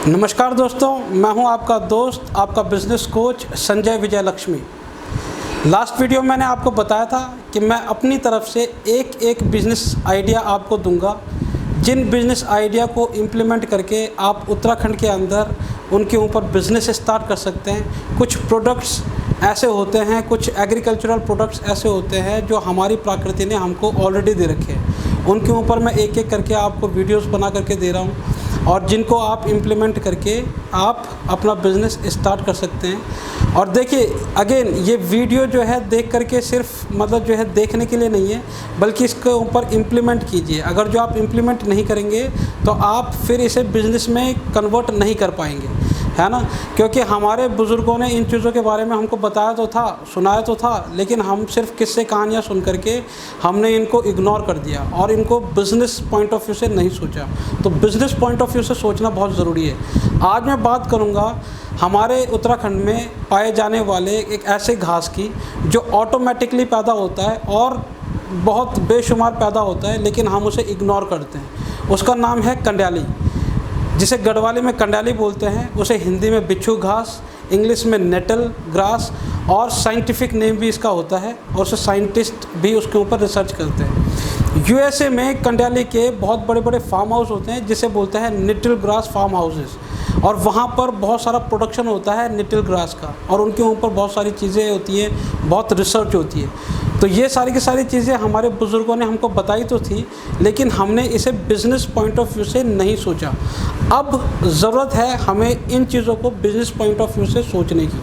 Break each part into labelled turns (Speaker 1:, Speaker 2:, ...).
Speaker 1: नमस्कार दोस्तों, मैं हूं आपका दोस्त, आपका बिजनेस कोच संजय विजय लक्ष्मी। लास्ट वीडियो मैंने आपको बताया था कि मैं अपनी तरफ से एक बिज़नेस आइडिया आपको दूंगा, जिन बिज़नेस आइडिया को इम्प्लीमेंट करके आप उत्तराखंड के अंदर उनके ऊपर बिज़नेस स्टार्ट कर सकते हैं। कुछ प्रोडक्ट्स ऐसे होते हैं, कुछ एग्रीकल्चरल प्रोडक्ट्स ऐसे होते हैं जो हमारी प्रकृति ने हमको ऑलरेडी दे रखे हैं। उनके ऊपर मैं एक एक करके आपको वीडियोस बना करके दे रहा हूँ और जिनको आप इम्प्लीमेंट करके आप अपना बिज़नेस स्टार्ट कर सकते हैं। और देखिए, अगेन ये वीडियो जो है देख करके सिर्फ मतलब जो है देखने के लिए नहीं है, बल्कि इसके ऊपर इम्प्लीमेंट कीजिए। अगर जो आप इम्प्लीमेंट नहीं करेंगे तो आप फिर इसे बिज़नेस में कन्वर्ट नहीं कर पाएंगे, है ना। क्योंकि हमारे बुज़ुर्गों ने इन चीज़ों के बारे में हमको बताया तो था, सुनाया तो था, लेकिन हम सिर्फ किस्से कहानियाँ सुन करके हमने इनको इग्नोर कर दिया और इनको बिज़नेस पॉइंट ऑफ व्यू से नहीं सोचा। तो बिज़नेस पॉइंट ऑफ व्यू से सोचना बहुत ज़रूरी है। आज मैं बात करूँगा हमारे उत्तराखंड में पाए जाने वाले एक ऐसे घास की जो ऑटोमेटिकली पैदा होता है और बहुत बेशुमार पैदा होता है, लेकिन हम उसे इग्नोर करते हैं। उसका नाम है कंड्याली, जिसे गढ़वाली में कंड्याली बोलते हैं, उसे हिंदी में बिच्छू घास, इंग्लिश में नेटल ग्रास और साइंटिफिक नेम भी इसका होता है और उसे साइंटिस्ट भी उसके ऊपर रिसर्च करते हैं। यूएसए में कंड्याली के बहुत बड़े बड़े फार्म हाउस होते हैं जिसे बोलते हैं निटिल ग्रास फार्म हाउसेस, और वहाँ पर बहुत सारा प्रोडक्शन होता है निटिल ग्रास का और उनके ऊपर बहुत सारी चीज़ें होती हैं, बहुत रिसर्च होती है। तो ये सारी की सारी चीज़ें हमारे बुज़ुर्गों ने हमको बताई तो थी, लेकिन हमने इसे बिज़नेस पॉइंट ऑफ व्यू से नहीं सोचा। अब ज़रूरत है हमें इन चीज़ों को बिज़नेस पॉइंट ऑफ व्यू से सोचने की,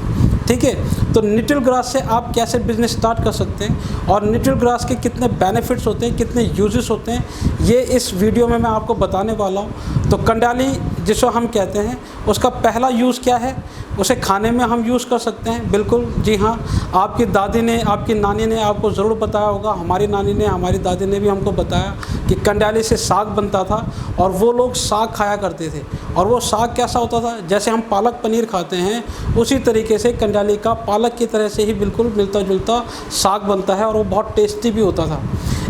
Speaker 1: ठीक है। तो निटिल ग्रास से आप कैसे बिज़नेस स्टार्ट कर सकते हैं और निटिल ग्रास के कितने बेनिफिट्स होते हैं, कितने यूजेस होते हैं, ये इस वीडियो में मैं आपको बताने वाला हूँ। तो कंड्याली जिसको हम कहते हैं, उसका पहला यूज़ क्या है? उसे खाने में हम यूज़ कर सकते हैं, बिल्कुल जी हाँ। आपकी दादी ने, आपकी नानी ने आपको ज़रूर बताया होगा, हमारी नानी ने, हमारी दादी ने भी हमको बताया कि कंड्याली से साग बनता था और वो लोग साग खाया करते थे। और वो साग कैसा होता था? जैसे हम पालक पनीर खाते हैं उसी तरीके से कंड्याली का पालक की तरह से ही बिल्कुल मिलता जुलता साग बनता है और वो बहुत टेस्टी भी होता था।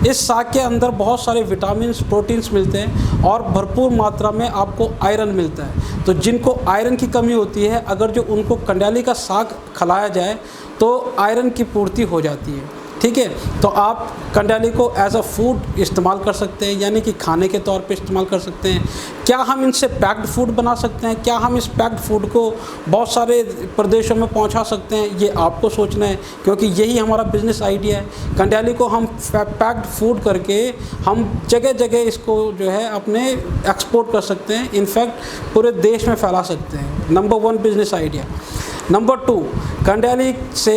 Speaker 1: इस साग के अंदर बहुत सारे विटामिन्स, प्रोटीन्स मिलते हैं और भरपूर मात्रा में आपको आयरन मिलता है। तो जिनको आयरन की कमी होती है, अगर जो उनको कंड्याली का साग खिलाया जाए तो आयरन की पूर्ति हो जाती है, ठीक है। तो आप कंड्याली को एज अ फूड इस्तेमाल कर सकते हैं, यानी कि खाने के तौर पे इस्तेमाल कर सकते हैं। क्या हम इनसे पैक्ड फूड बना सकते हैं? क्या हम इस पैक्ड फूड को बहुत सारे प्रदेशों में पहुंचा सकते हैं? ये आपको सोचना है, क्योंकि यही हमारा बिज़नेस आइडिया है। कंड्याली को हम पैक्ड फूड करके हम जगह जगह इसको जो है अपने एक्सपोर्ट कर सकते हैं, इनफैक्ट पूरे देश में फैला सकते हैं। Number 1 business idea. नंबर 2, कंड्याली से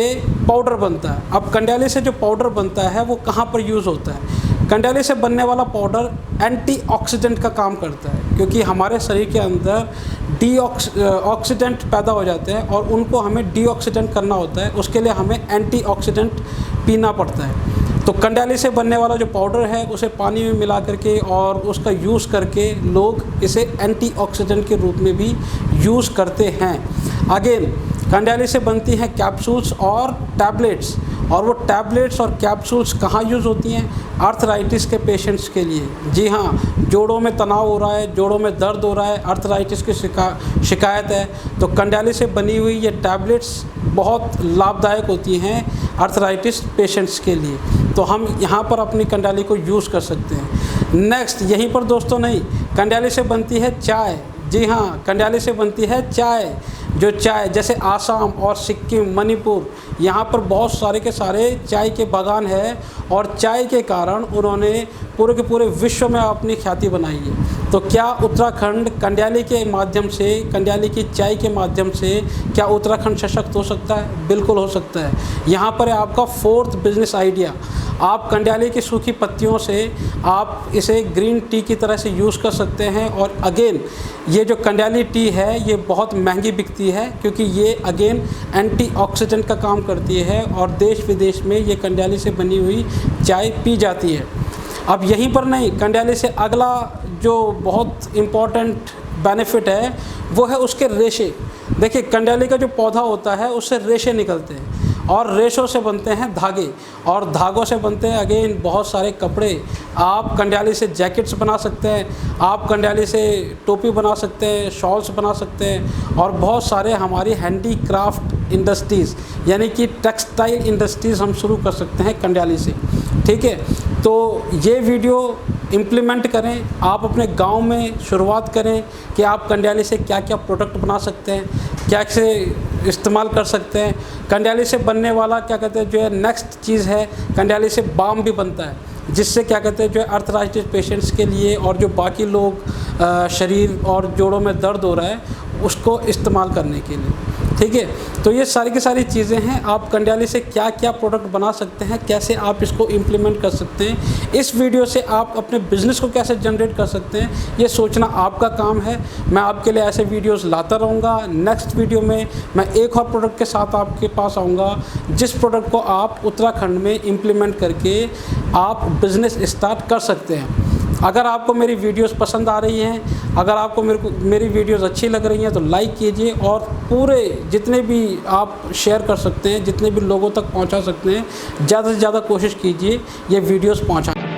Speaker 1: पाउडर बनता है। अब कंड्याली से जो पाउडर बनता है वो कहाँ पर यूज़ होता है? कंड्याली से बनने वाला पाउडर एंटीऑक्सीडेंट का काम करता है, क्योंकि हमारे शरीर के अंदर ऑक्सीडेंट पैदा हो जाते हैं और उनको हमें डीऑक्सीडेंट करना होता है। उसके लिए हमें एंटीऑक्सीडेंट पीना पड़ता है। तो कंड्याली से बनने वाला जो पाउडर है उसे पानी में मिला करके और उसका यूज़ करके लोग इसे एंटीऑक्सीडेंट के रूप में भी यूज़ करते हैं। अगेन, कंड्याली से बनती हैं कैप्सूल्स और टैबलेट्स, और वो टैबलेट्स और कैप्सूल्स कहाँ यूज़ होती हैं? आर्थराइटिस के पेशेंट्स के लिए। जी हाँ, जोड़ों में तनाव हो रहा है, जोड़ों में दर्द हो रहा है, आर्थराइटिस की शिकायत है, तो कंड्याली से बनी हुई ये टैबलेट्स बहुत लाभदायक होती हैं आर्थराइटिस पेशेंट्स के लिए। तो हम यहाँ पर अपनी कंड्याली को यूज़ कर सकते हैं। नेक्स्ट, यहीं पर दोस्तों नहीं, कंड्याली से बनती है चाय। जी हाँ, कंड्याली से बनती है चाय। जो चाय, जैसे आसाम और सिक्किम, मणिपुर, यहाँ पर बहुत सारे के सारे चाय के बागान है और चाय के कारण उन्होंने पूरे के पूरे विश्व में अपनी ख्याति बनाई है। तो क्या उत्तराखंड कंड्याली के माध्यम से, कंड्याली की चाय के माध्यम से क्या उत्तराखंड सशक्त हो सकता है? बिल्कुल हो सकता है। यहाँ पर है आपका 4th बिजनेस आइडिया। आप कंड्याली की सूखी पत्तियों से आप इसे ग्रीन टी की तरह से यूज़ कर सकते हैं। और अगेन, ये जो कंड्याली टी है ये बहुत महंगी बिकती है, क्योंकि ये अगेन एंटीऑक्सीडेंट का काम करती है और देश विदेश में ये कंड्याली से बनी हुई चाय पी जाती है। अब यहीं पर नहीं, कंड्याली से अगला जो बहुत इम्पॉर्टेंट बेनिफिट है वो है उसके रेशे। देखिए, कंड्याली का जो पौधा होता है उससे रेशे निकलते हैं और रेशों से बनते हैं धागे, और धागों से बनते हैं अगेन बहुत सारे कपड़े। आप कंडियाली से जैकेट्स बना सकते हैं, आप कंडियाली से टोपी बना सकते हैं, शॉल्स बना सकते हैं, और बहुत सारे हमारी हैंडीक्राफ्ट इंडस्ट्रीज़ यानी कि टेक्सटाइल इंडस्ट्रीज़ हम शुरू कर सकते हैं कंडियाली से। ठीक है, तो ये वीडियो इम्प्लीमेंट करें, आप अपने गांव में शुरुआत करें कि आप कंडियाली से क्या क्या प्रोडक्ट बना सकते हैं, क्या से इस्तेमाल कर सकते हैं। कंडियाली से बनने वाला क्या कहते हैं जो है नेक्स्ट चीज़ है, कंडियाली से बाम भी बनता है, जिससे क्या कहते हैं जो है अर्थराइटिस पेशेंट्स के लिए और जो बाकी लोग शरीर और जोड़ों में दर्द हो रहा है उसको इस्तेमाल करने के लिए। ठीक है, तो ये सारी की सारी चीज़ें हैं। आप कंडियाली से क्या क्या प्रोडक्ट बना सकते हैं, कैसे आप इसको इम्प्लीमेंट कर सकते हैं, इस वीडियो से आप अपने बिज़नेस को कैसे जनरेट कर सकते हैं, ये सोचना आपका काम है। मैं आपके लिए ऐसे वीडियोस लाता रहूँगा। नेक्स्ट वीडियो में मैं एक और प्रोडक्ट के साथ आपके पास आऊँगा, जिस प्रोडक्ट को आप उत्तराखंड में इम्प्लीमेंट करके आप बिज़नेस स्टार्ट कर सकते हैं। अगर आपको मेरी वीडियोस पसंद आ रही हैं, अगर आपको मेरी वीडियोस अच्छी लग रही हैं तो लाइक कीजिए, और पूरे जितने भी आप शेयर कर सकते हैं, जितने भी लोगों तक पहुंचा सकते हैं, ज़्यादा से ज़्यादा कोशिश कीजिए ये वीडियोस पहुंचाने।